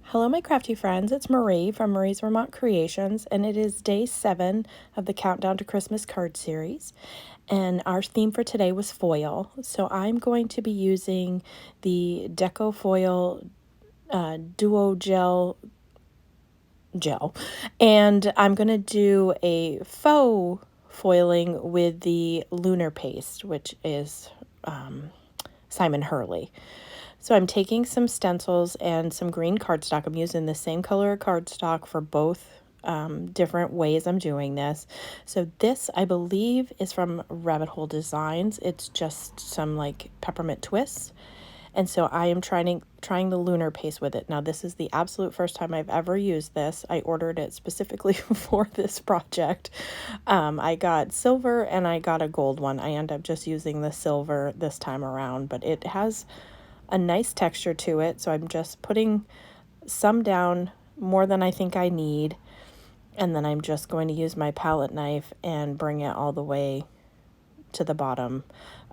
Hello, my crafty friends. It's Marie from Marie's Vermont Creations, and it is day 7 of the Countdown to Christmas card series. And our theme for today was foil. So I'm going to be using the Deco Foil Duo Gel, and I'm going to do a faux foiling with the Lunar Paste, which is Simon Hurley. So I'm taking some stencils and some green cardstock. I'm using the same color of cardstock for both different ways I'm doing this. So this, I believe, is from Rabbit Hole Designs. It's just some like peppermint twists. And so I am trying the Lunar Paste with it. Now, this is the absolute first time I've ever used this. I ordered it specifically for this project. I got silver and I got a gold one. I end up just using the silver this time around, but it has a nice texture to it. So I'm just putting some down, more than I think I need. And then I'm just going to use my palette knife and bring it all the way to the bottom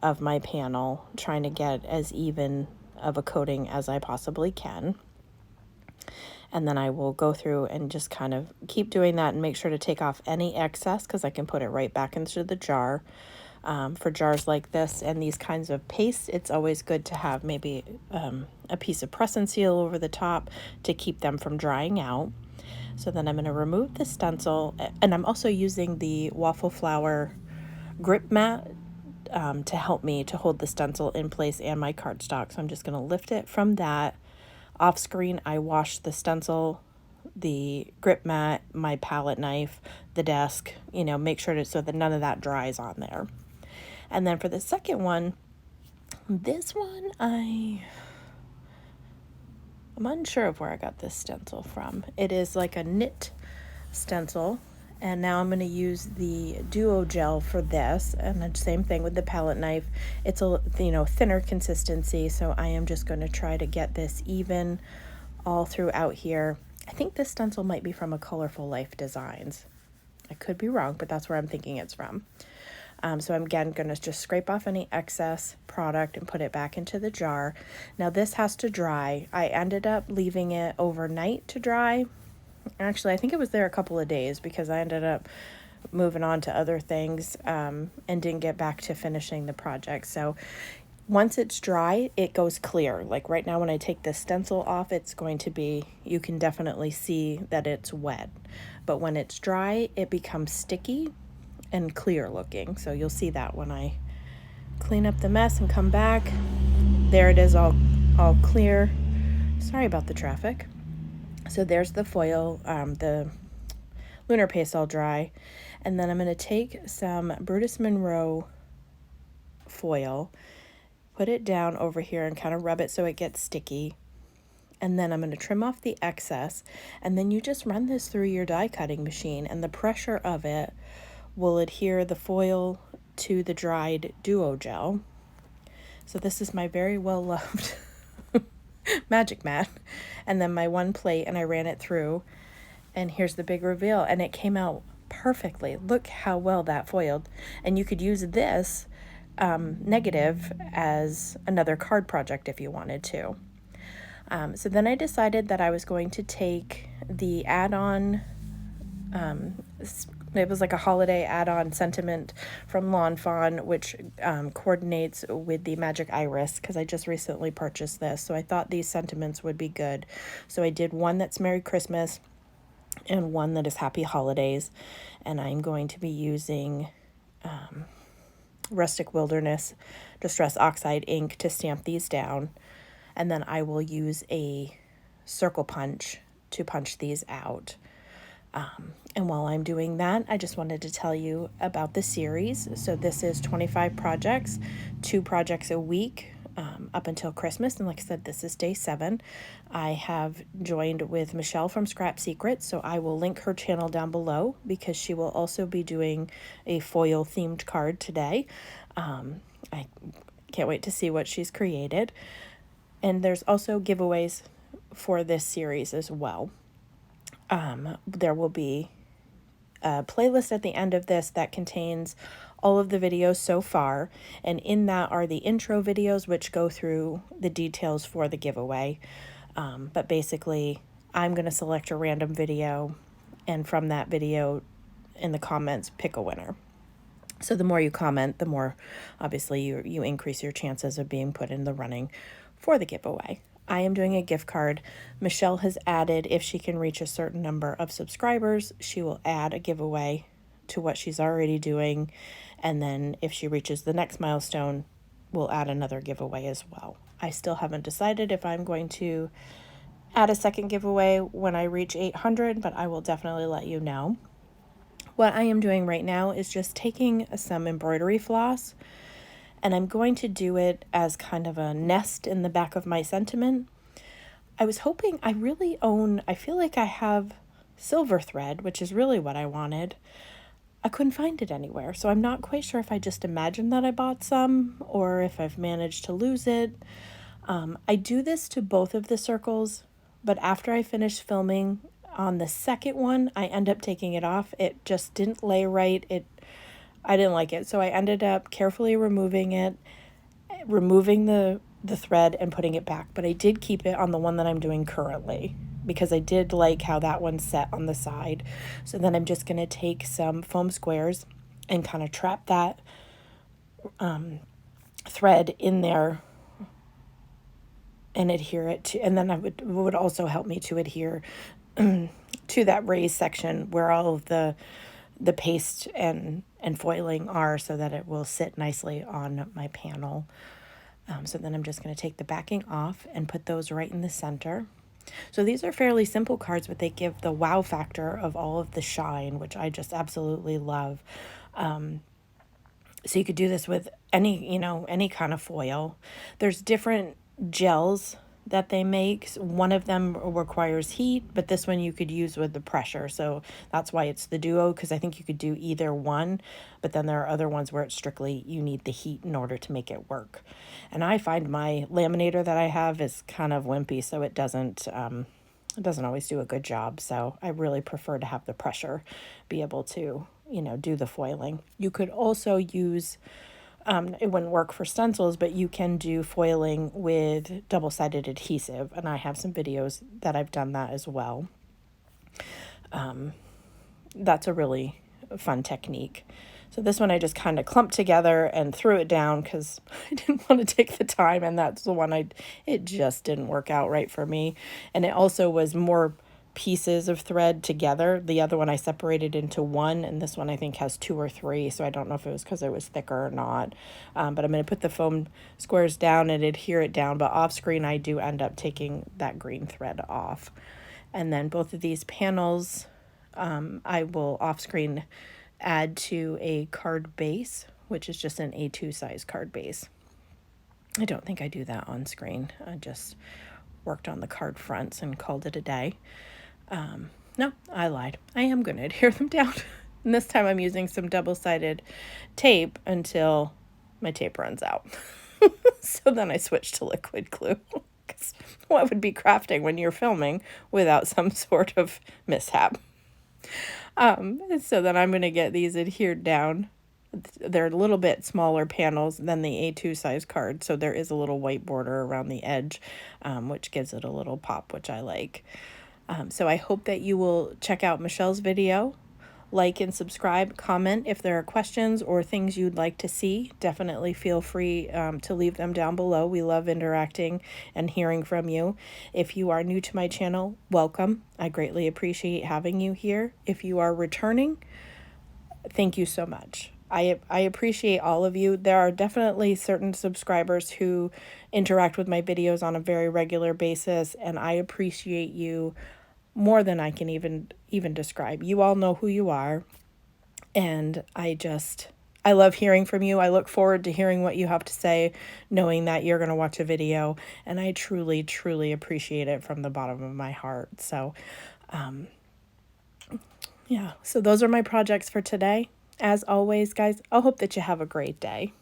of my panel, trying to get as even of a coating as I possibly can. And then I will go through and just kind of keep doing that and make sure to take off any excess, because I can put it right back into the jar. For jars like this and these kinds of pastes, it's always good to have maybe a piece of press and seal over the top to keep them from drying out. So then I'm going to remove the stencil, and I'm also using the Waffle Flower grip mat to help me to hold the stencil in place and my cardstock. So I'm just going to lift it from that. Off screen, I wash the stencil, the grip mat, my palette knife, the desk, make sure so that none of that dries on there. And then for the second one, this one, I'm unsure of where I got this stencil from. It is like a knit stencil. And now I'm going to use the Duo Gel for this. And the same thing with the palette knife. It's a thinner consistency. So I am just going to try to get this even all throughout here. I think this stencil might be from a Colorful Life Designs. I could be wrong, but that's where I'm thinking it's from. So I'm again going to just scrape off any excess product and put it back into the jar. Now this has to dry. I ended up leaving it overnight to dry. Actually, I think it was there a couple of days because I ended up moving on to other things and didn't get back to finishing the project. So once it's dry, it goes clear. Like right now when I take the stencil off, it's going to be, you can definitely see that it's wet. But when it's dry, it becomes sticky and clear looking. So you'll see that when I clean up the mess and come back. There it is, all clear. Sorry about the traffic. So there's the foil, the Lunar Paste all dry. And then I'm going to take some Brutus Monroe foil, put it down over here and kind of rub it so it gets sticky. And then I'm going to trim off the excess. And then you just run this through your die cutting machine, and the pressure of it will adhere the foil to the dried Duo Gel. So this is my very well loved magic mat, and then my one plate, and I ran it through, and here's the big reveal, and it came out perfectly. Look how well that foiled. And you could use this negative as another card project if you wanted to. So then I decided that I was going to take the add-on, it was like a holiday add-on sentiment from Lawn Fawn, which coordinates with the Magic Iris, because I just recently purchased this. So I thought these sentiments would be good. So I did one that's Merry Christmas and one that is Happy Holidays. And I'm going to be using Rustic Wilderness Distress Oxide ink to stamp these down. And then I will use a circle punch to punch these out. And while I'm doing that, I just wanted to tell you about the series. So this is 25 projects, 2 projects a week up until Christmas. And like I said, this is day 7. I have joined with Michelle from Scrap Secrets, so I will link her channel down below because she will also be doing a foil themed card today. I can't wait to see what she's created. And there's also giveaways for this series as well. There will be a playlist at the end of this that contains all of the videos so far, and in that are the intro videos which go through the details for the giveaway. But basically I'm going to select a random video, and from that video in the comments, pick a winner. So the more you comment, the more obviously you increase your chances of being put in the running for the giveaway. I am doing a gift card. Michelle has added, if she can reach a certain number of subscribers, she will add a giveaway to what she's already doing. And then if she reaches the next milestone, we'll add another giveaway as well. I still haven't decided if I'm going to add a second giveaway when I reach 800, but I will definitely let you know. What I am doing right now is just taking some embroidery floss, and I'm going to do it as kind of a nest in the back of my sentiment. I was hoping, I feel like I have silver thread, which is really what I wanted. I couldn't find it anywhere, so I'm not quite sure if I just imagined that I bought some or if I've managed to lose it. I do this to both of the circles, but after I finish filming on the second one, I end up taking it off. It just didn't lay right. I didn't like it, so I ended up carefully removing it, removing the thread and putting it back. But I did keep it on the one that I'm doing currently because I did like how that one's set on the side. So then I'm just going to take some foam squares and kind of trap that thread in there and adhere it to, and then it would also help me to adhere to that raised section where all of the paste and foiling are, so that it will sit nicely on my panel. So then I'm just going to take the backing off and put those right in the center. So these are fairly simple cards, but they give the wow factor of all of the shine, which I just absolutely love. So you could do this with any kind of foil. There's different gels that they make. One of them requires heat, but this one you could use with the pressure. So that's why it's the duo, because I think you could do either one, but then there are other ones where it's strictly you need the heat in order to make it work. And I find my laminator that I have is kind of wimpy, so it doesn't always do a good job. So I really prefer to have the pressure be able to, do the foiling. You could also use it wouldn't work for stencils, but you can do foiling with double-sided adhesive, and I have some videos that I've done that as well. That's a really fun technique. So this one I just kind of clumped together and threw it down because I didn't want to take the time, and that's the one it just didn't work out right for me. And it also was more pieces of thread together. The other one I separated into one, and this one I think has 2 or 3, so I don't know if it was because it was thicker or not. But I'm going to put the foam squares down and adhere it down, but off screen I do end up taking that green thread off. And then both of these panels I will off screen add to a card base, which is just an A2 size card base. I don't think I do that on screen. I just worked on the card fronts and called it a day. No, I lied. I am going to adhere them down. And this time I'm using some double-sided tape until my tape runs out. So then I switch to liquid glue. Because what would be crafting when you're filming without some sort of mishap? So then I'm going to get these adhered down. They're a little bit smaller panels than the A2 size card, so there is a little white border around the edge, which gives it a little pop, which I like. So I hope that you will check out Michelle's video, like and subscribe, comment if there are questions or things you'd like to see. Definitely feel free to leave them down below. We love interacting and hearing from you. If you are new to my channel, welcome. I greatly appreciate having you here. If you are returning, thank you so much. I appreciate all of you. There are definitely certain subscribers who interact with my videos on a very regular basis, and I appreciate you more than I can even describe. You all know who you are, and I love hearing from you. I look forward to hearing what you have to say, knowing that you're going to watch a video, and I truly, truly appreciate it from the bottom of my heart. So, yeah, so those are my projects for today. As always, guys, I hope that you have a great day.